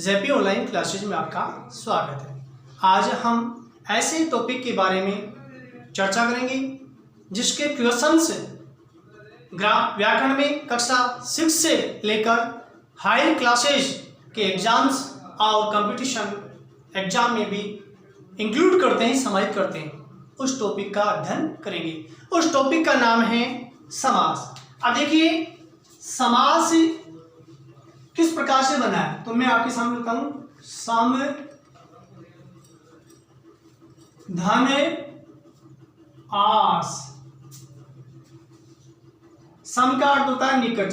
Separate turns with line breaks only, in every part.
JP online classes में आपका स्वागत है। आज हम ऐसे टॉपिक के बारे में चर्चा करेंगे जिसके क्वेश्चंस व्याकरण में कक्षा 6 से लेकर हायर क्लासेज के एग्जाम्स और कंपटीशन एग्जाम में भी इंक्लूड करते हैं, समाहित करते हैं। उस टॉपिक का अध्ययन करेंगे। उस टॉपिक का नाम है समास। अब देखिए समास किस प्रकार से बना है, तो मैं आपके सामने बताऊं। सम धन आस। सम का अर्थ होता है निकट,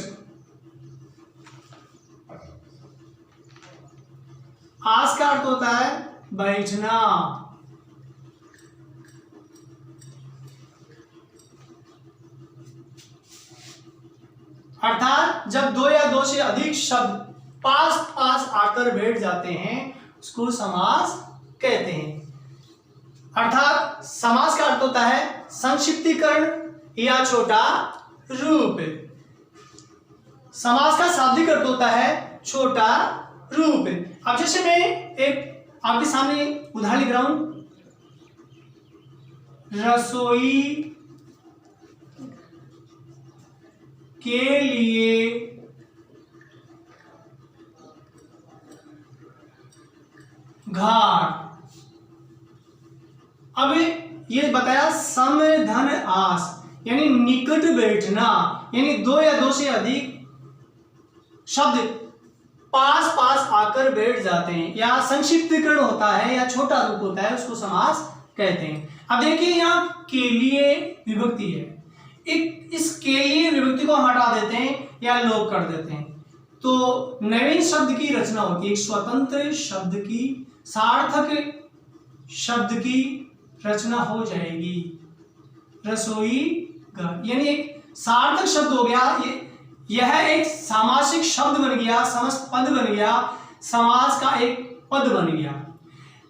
आस का अर्थ होता है बैठना, अर्थात जब दो या दो से अधिक शब्द पास पास आकर बैठ जाते हैं उसको समास कहते हैं। अर्थात समास का अर्थ होता है संक्षिप्तीकरण या छोटा रूप। समास का शाब्दिक अर्थ होता है छोटा रूप। अब जैसे मैं एक आपके सामने उदाहरण लिख रहा हूं, रसोई के लिए घाट। अब ये बताया सम धन आस यानी निकट बैठना, यानी दो या दो से अधिक शब्द पास पास आकर बैठ जाते हैं या संक्षिप्तीकरण होता है या छोटा रूप होता है, उसको समास कहते हैं। अब देखिए यहां के लिए विभक्ति है, इस के लिए विभक्ति को हम हटा देते हैं या लोप कर देते हैं तो नवीन शब्द की रचना होती है। एक स्वतंत्र शब्द की, सार्थक शब्द की रचना हो जाएगी। रसोई घर यानी एक सार्थक शब्द हो गया, यह एक सामासिक शब्द बन गया, समस्त पद बन गया, समास का एक पद बन गया।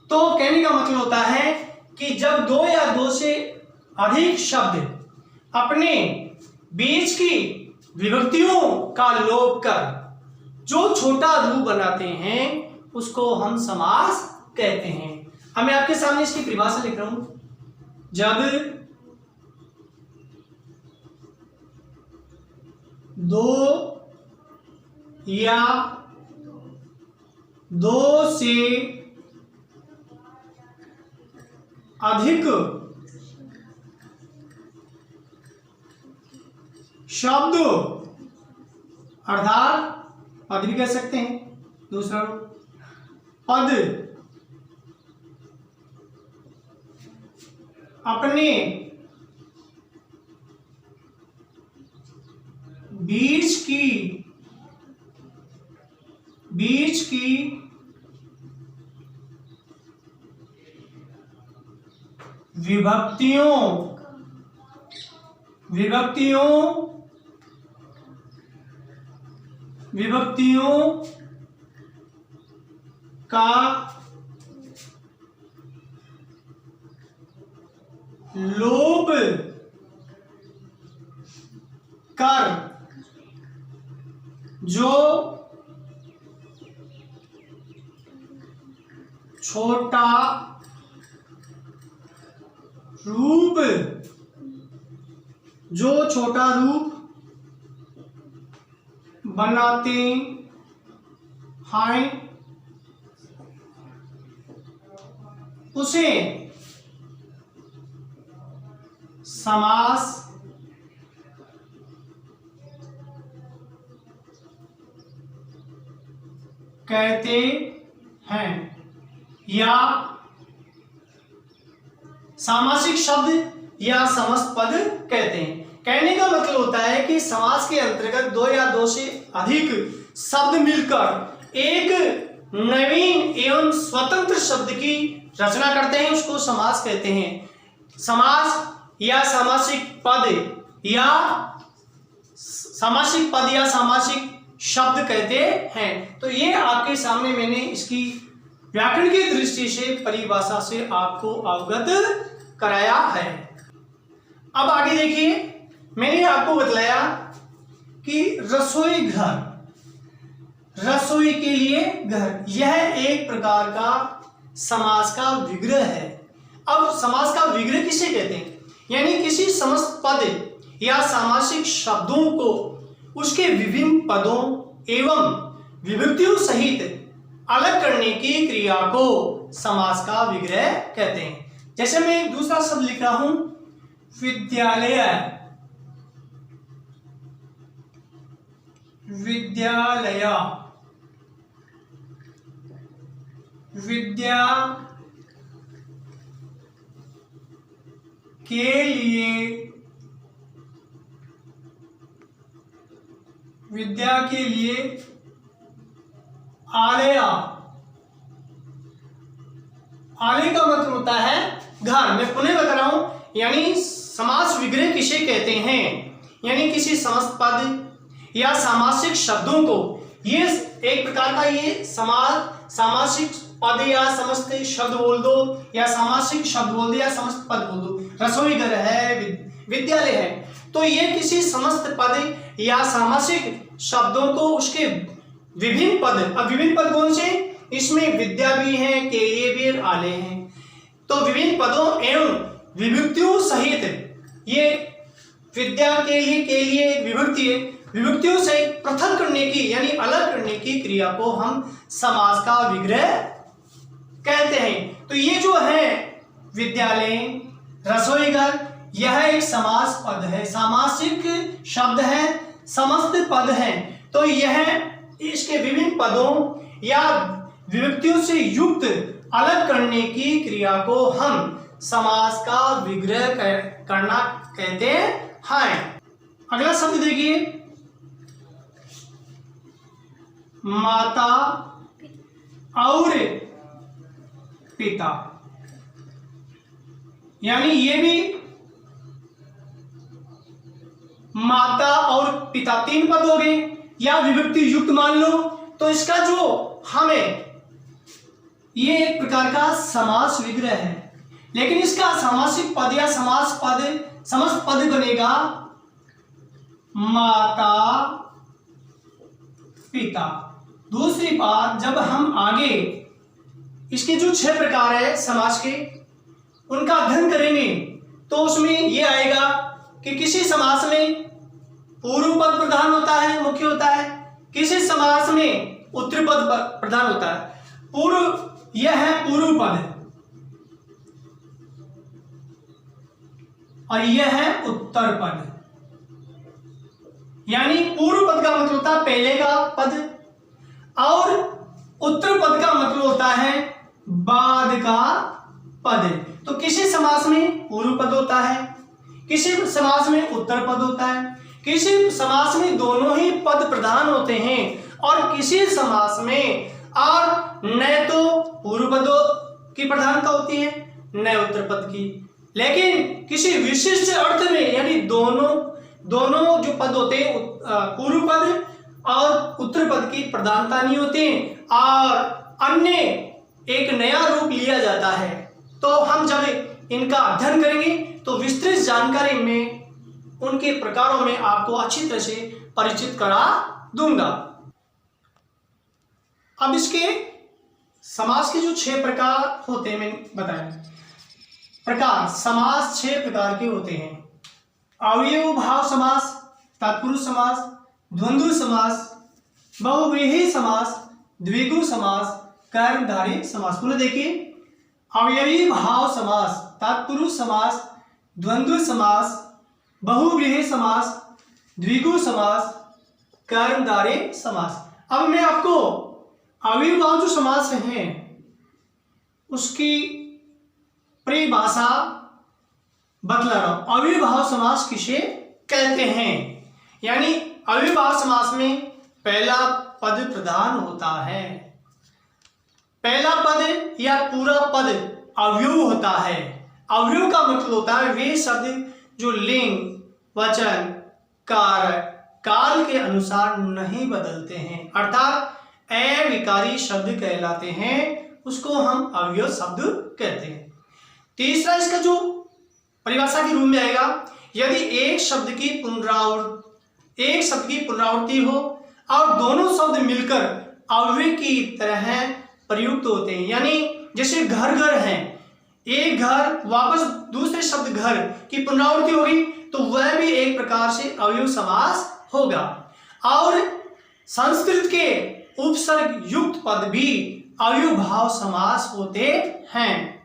तो कहने का मतलब होता है कि जब दो या दो से अधिक शब्द अपने बीच की विभक्तियों का लोप कर जो छोटा रूप बनाते हैं उसको हम समास कहते हैं। अब मैं आपके सामने इसकी परिभाषा लिख रहा हूं। जब दो या दो से अधिक शब्द, अर्थात पद भी कह सकते हैं, दूसरा पद अपने बीच की विभक्तियों का लोप कर जो छोटा रूप बनाते हैं उसे समास कहते हैं या सामासिक शब्द या समस्त पद कहते हैं। कहने का मतलब होता है कि समास के अंतर्गत दो या दो से अधिक शब्द मिलकर एक नवीन एवं स्वतंत्र शब्द की रचना करते हैं, उसको समास कहते हैं। समास या सामासिक पद या सामासिक शब्द कहते हैं। तो ये आपके सामने मैंने इसकी व्याकरण की दृष्टि से परिभाषा से आपको अवगत कराया है। अब आगे देखिए, मैंने आपको बतलाया कि रसोई घर रसोई के लिए घर, यह एक प्रकार का समास का विग्रह है। अब समास का विग्रह किसे कहते हैं? यानी किसी समस्त पद या सामासिक शब्दों को उसके विभिन्न पदों एवं विभक्तियों सहित अलग करने की क्रिया को समास का विग्रह कहते हैं। जैसे मैं एक दूसरा शब्द लिख रहा हूं, विद्यालय, विद्यालय, विद्या के लिए, विद्या के लिए आलय, आलय का मतलब होता है घर। मैं पुनः बता रहा हूं, यानी समास विग्रह किसे कहते हैं? यानी किसी समस्त पद या सामासिक शब्दों को, ये एक प्रकार का ये सामासिक पद या समस्त शब्द बोल दो, या सामासिक शब्द बोल दो, या समस्त पद बोल दो। रसोई घर है, विद्यालय है, तो ये किसी समस्त पद या सामासिक शब्दों को उसके विभिन्न पद, अब विभिन्न पद कौन से? इसमें विद्या भी है, के लिए भी, आलय है, तो विभिन्न पदों एवं विभक्तियों सहित, ये विद्या के लिए विभक्ति है, विभक्तियों से पृथक करने की यानी अलग करने की क्रिया को हम समास का विग्रह कहते हैं। तो ये जो है विद्यालय, रसोई घर, यह एक समास पद है, सामासिक शब्द है, समस्त पद है। तो यह इसके विभिन्न पदों या विभक्तियों से युक्त अलग करने की क्रिया को हम समास का विग्रह करना कहते हैं। अगला शब्द देखिए, माता और पिता, यानी ये भी माता और पिता तीन पद हो गए या विभक्ति युक्त मान लो, तो इसका जो हमें ये एक प्रकार का समास विग्रह है, लेकिन इसका सामासिक पद या समस्त पद बनेगा माता पिता। दूसरी बात, जब हम आगे इसके जो 6 प्रकार है समास के, उनका अध्ययन करेंगे तो उसमें यह आएगा कि किसी समास में पूर्व पद प्रधान होता है, मुख्य होता है, किसी समास में उत्तर पद प्रधान होता है। पूर्व, यह है पूर्व पद और यह है उत्तर पद। यानी पूर्व पद का मतलब होता है पहले का पद, और उत्तर पद का मतलब होता है बाद का पद। तो किसी समास में पूर्व पद होता है, किसी समास में उत्तर पद होता है, किसी समास में दोनों ही पद प्रधान होते हैं, और किसी समास में और न तो पूर्व पदों की प्रधानता होती है न उत्तर पद की, लेकिन किसी विशिष्ट अर्थ में यानी दोनों जो पद होते हैं पूर्व पद और उत्तर पद की प्रधानता नहीं होती, और अन्य एक नया रूप लिया जाता है। तो हम जब इनका अध्ययन करेंगे तो विस्तृत जानकारी में उनके प्रकारों में आपको अच्छी तरह से परिचित करा दूंगा। अब इसके समास के जो 6 प्रकार होते हैं मैंने बताया। प्रकार, समास 6 प्रकार के होते हैं। अवयव भाव समास, तत्पुरुष समास, द्वंद्व समास, बहुव्रीहि समास, द्विगु समास, कर्मधारय समास। पुनः देखिए, अवयवी भाव समास, तत्पुरुष समास, द्वंद्व समास, बहुव्रीहि समास, द्विगु समास, कर्मधारय समास। अब मैं आपको अवयवी भाव जो समास हैं उसकी परिभाषा बतला रहा हूं। अवयवी भाव समास किसे कहते हैं? यानी अवयवी भाव समास में पहला पद प्रधान होता है, पहला पद या पूरा पद अवयव होता है। अवयव का मतलब होता है वे शब्द जो लिंग, वचन, कारक, काल के अनुसार नहीं बदलते हैं, अर्थात अविकारी शब्द कहलाते हैं, उसको हम अवयव शब्द कहते हैं। तीसरा इसका जो परिभाषा के रूप में आएगा, यदि एक शब्द की पुनरावृत्ति हो और दोनों शब्द मिलकर अव्यय की तरह प्रयुक्त होते हैं। यानी जैसे घर घर है, एक घर वापस दूसरे शब्द घर की पुनरावृत्ति होगी तो वह भी एक प्रकार से अवयव समास होगा। और संस्कृत के उपसर्ग युक्त पद भी अवयव भाव समास होते हैं।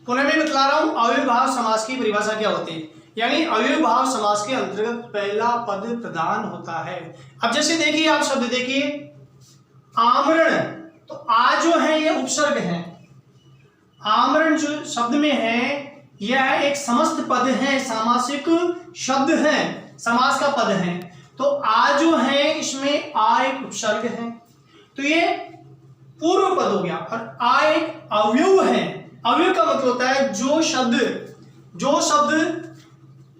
पुनः मैं बतला रहा हूं अवयव भाव समास की परिभाषा क्या होती है। यानी अवयव भाव समास के अंतर्गत पहला पद प्रधान होता है। अब जैसे देखिए, आप शब्द देखिए आमरण, तो आ जो है यह उपसर्ग है। आमरण जो शब्द में है यह एक समस्त पद है, सामासिक शब्द है, समास का पद है। तो आ जो है इसमें आ एक उपसर्ग है, तो ये पूर्व पद हो गया। और आ एक अवयव है। अवयव का मतलब होता है जो शब्द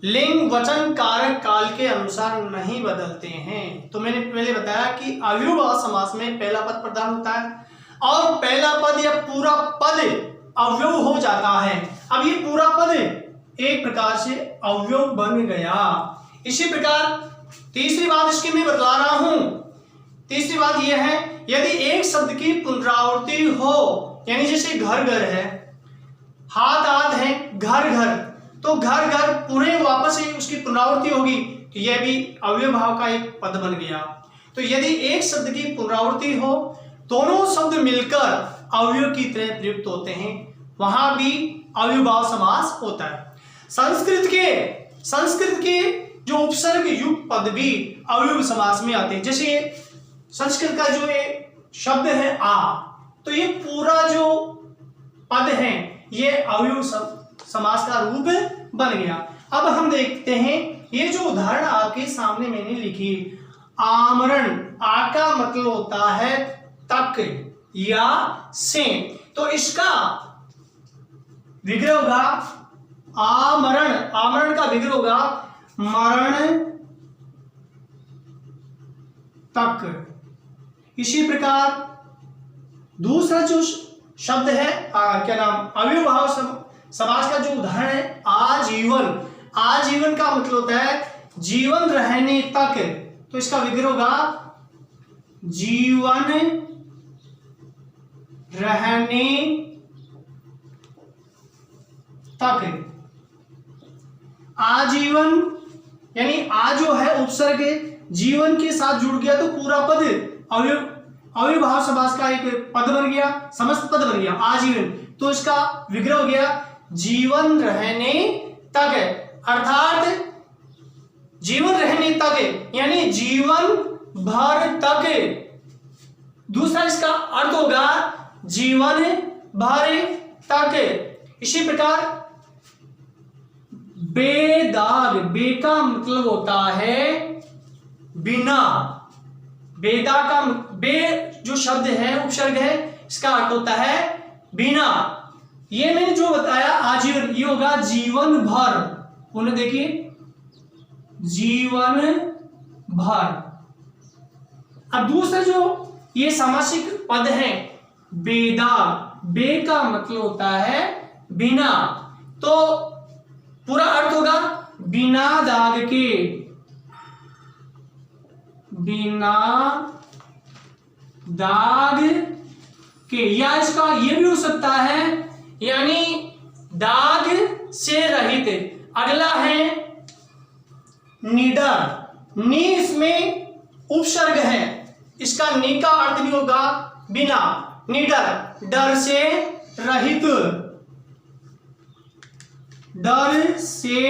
लिंग वचन कारक काल के अनुसार नहीं बदलते हैं। तो मैंने पहले बताया कि अवयव भाव समास में पहला पद प्रधान होता है और पहला पद या पूरा पद अवयव हो जाता है। अब ये पूरा पद एक प्रकार से अवयव बन गया। इसी प्रकार तीसरी बात इसकी मैं बतला रहा हूं। तीसरी बात यह है, यदि एक शब्द की पुनरावृत्ति हो, यानी जैसे घर घर है, हाथ हाथ है, घर घर, तो घर घर पूरे वापस से उसकी पुनरावृत्ति होगी तो यह भी अवयव भाव का एक पद बन गया। तो यदि एक शब्द की पुनरावृत्ति हो, दोनों शब्द मिलकर अवयव की तरह प्रयुक्त होते हैं, वहां भी अवयव भाव समास होता है। संस्कृत के जो उपसर्ग युक्त पद भी अवयव समास में आते हैं। जैसे संस्कृत का जो ये शब्द है आ, तो ये पूरा जो पद है ये अवयव समास का रूप बन गया। अब हम देखते हैं ये जो उदाहरण आपके सामने मैंने लिखी, आमरण, आ का मतलब होता है तक या से, तो इसका विग्रह होगा आमरण। आमरण का विग्रह होगा मरण तक। इसी प्रकार दूसरा जो शब्द है क्या नाम, अवयव भाव समास का जो उदाहरण है आजीवन। आजीवन का मतलब होता है जीवन रहने तक, तो इसका विग्रह होगा जीवन रहने तक। आजीवन यानी आ जो है उपसर्ग जीवन के साथ जुड़ गया तो पूरा पद अवयव भाव समास का एक पद बन गया, समस्त पद बन गया आजीवन। तो इसका विग्रह हो गया जीवन रहने तक, अर्थात जीवन रहने तक यानी जीवन भर तक। दूसरा इसका अर्थ होगा जीवन भर तक। इसी प्रकार बेदाग, बे का मतलब होता है बिना। बेदा का बे जो शब्द है उपसर्ग है, इसका अर्थ होता है बिना। ये मैंने जो बताया आजीवन, ये होगा जीवन भर। उन्हें देखिए जीवन भर। अब दूसरा जो ये सामासिक पद है बेदाग, बे का मतलब होता है बिना, तो पूरा अर्थ होगा बिना दाग के, बिना दाग के, या इसका ये भी हो सकता है यानी दाग से रहित। अगला है निडर। नी इसमें उपसर्ग है, इसका नी का अर्थ भी होगा बिना। निडर डर से रहित, डर से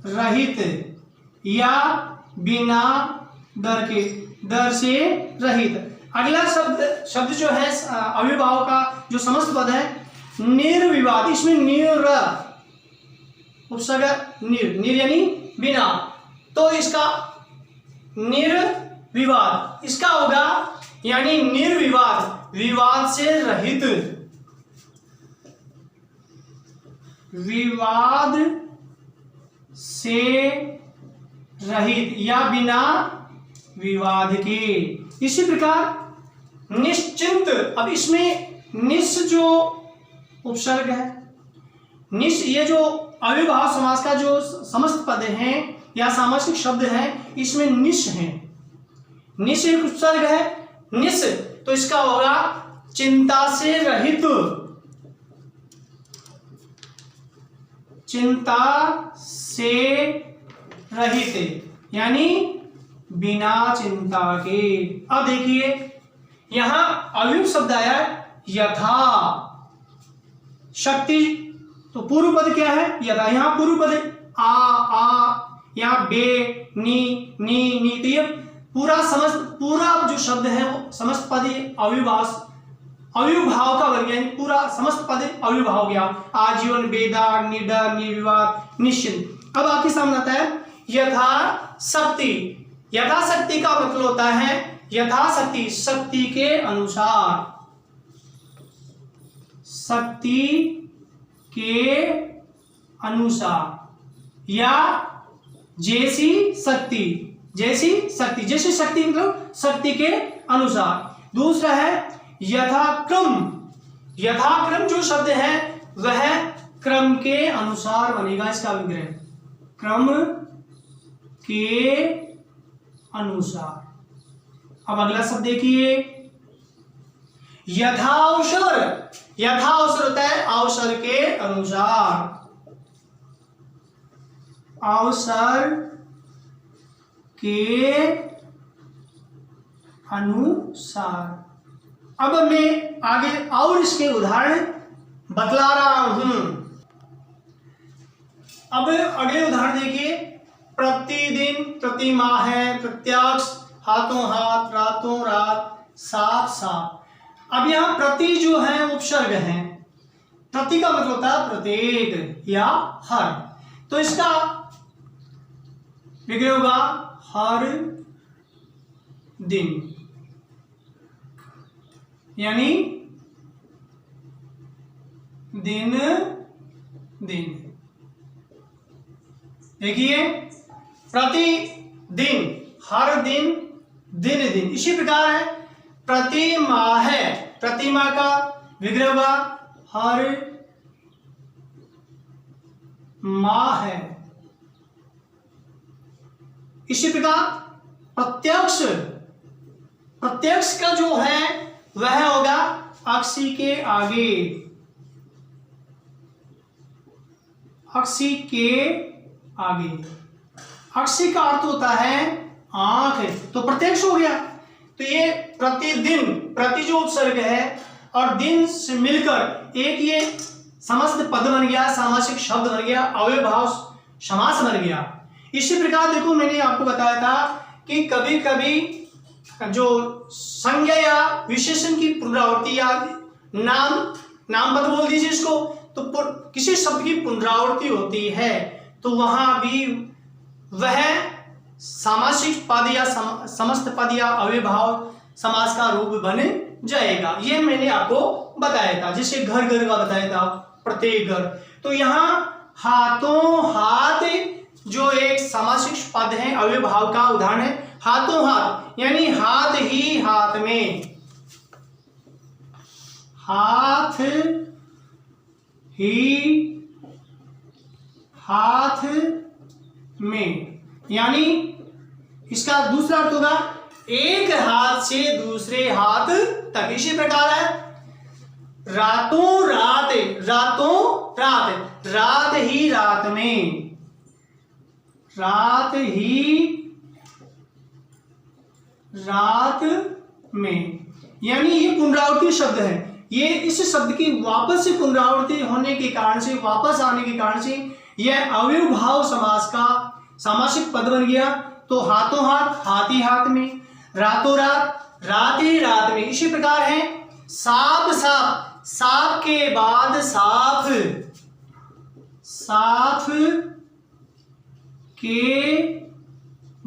रहित या बिना डर के, डर से रहित। अगला शब्द जो है अवयव भाव का जो समस्त पद है निर्विवाद। इसमें निर उपसर्ग निर यानी बिना, तो इसका निर्विवाद, इसका होगा यानी निर्विवाद, विवाद से रहित, विवाद से रहित या बिना विवाद के। इसी प्रकार निश्चिंत। अब इसमें निश जो उपसर्ग है, निश ये जो अव्यय भाव समास का जो समस्त पद हैं या सामासिक शब्द है, इसमें निश है। निश एक उपसर्ग है, निश, तो इसका होगा चिंता से रहित, चिंता से रहित यानी बिना चिंता के। अब देखिए यहां अव्यय शब्द आया यथा, शक्ति, तो पूर्व पद क्या है यथा, यहां पूर्व पद आ, यहाँ बे, नी, तो ये पूरा जो शब्द है वो समस्त पद अव्यभाव का बन गया, पूरा समस्त पद अव्यभाव हो गया। आजीवन, बेदाग, निडर, निर्विवाद, निश्चिंत। अब आपके सामने आता है यथाशक्ति। यथाशक्ति का मतलब होता है यथाशक्ति, शक्ति के अनुसार, शक्ति के अनुसार, या जैसी शक्ति, जैसी शक्ति, जैसी शक्ति मतलब शक्ति के अनुसार। दूसरा है यथाक्रम। यथाक्रम जो शब्द है वह क्रम के अनुसार बनेगा, इसका विग्रह क्रम के अनुसार। अब अगला शब्द देखिए यथावसर। यथावसर होता है अवसर के अनुसार, अवसर के अनुसार। अब मैं आगे और इसके उदाहरण बतला रहा हूं। अब अगले उदाहरण देखिए, प्रतिदिन, प्रतिमाह, प्रत्यक्ष, हाथों हाथ, रातों रात, साथ साथ। अब यहां प्रति जो है उपसर्ग है, प्रति का मतलब होता है प्रत्येक या हर, तो इसका विग्रह होगा हर दिन, यानी दिन दिन। देखिए प्रतिदिन, हर दिन, दिन दिन। इसी प्रकार है प्रतिमाह, प्रतिमाह का विग्रह होगा हर माह। इसी प्रकार प्रत्यक्ष, प्रत्यक्ष का जो है वह होगा अक्षी के आगे, अक्षी के आगे। अक्षी का अर्थ होता है आंख, तो प्रत्यक्ष हो गया। तो ये प्रतिदिन, प्रति जो उपसर्ग है और दिन से मिलकर एक ये समस्त पद बन गया, सामासिक शब्द बन गया, अव्ययभाव समास बन गया। इसी प्रकार देखो मैंने आपको बताया था कि कभी कभी जो संज्ञा या विशेषण की पुनरावृत्ति या नाम पद बोल दीजिए इसको, तो किसी शब्द की पुनरावृत्ति होती है तो वहां भी वह सामासिक पद या समस्त पद या अव्ययभाव समास का रूप बन जाएगा। ये मैंने आपको बताया था, जैसे घर घर का बताया था, प्रत्येक घर। तो यहाँ हाथों हाथ जो एक सामासिक पद है, अव्ययभाव का उदाहरण है हाथों हाथ, यानी हाथ ही हाथ में, हाथ ही हाथ में, यानी इसका दूसरा अर्थ होगा एक हाथ से दूसरे हाथ तक। इसी प्रकार है रातों रात, रातों रात, रात ही रात में, रात ही रात में, यानी ये पुनरावृत्ति शब्द है। ये इस शब्द की वापस से पुनरावृत्ति होने के कारण से, वापस आने के कारण से यह अव्ययभाव समास का सामासिक पद बन गया। तो हाथों हाथ, हाथ ही हाथ में, रातों रात, रात ही रात में। इसी प्रकार है साफ साफ, साफ के बाद साफ, साफ के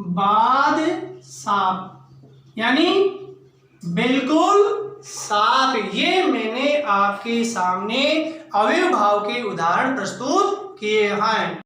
बाद साफ, यानी बिल्कुल साफ। ये मैंने आपके सामने अव्ययभाव के उदाहरण प्रस्तुत किए हैं।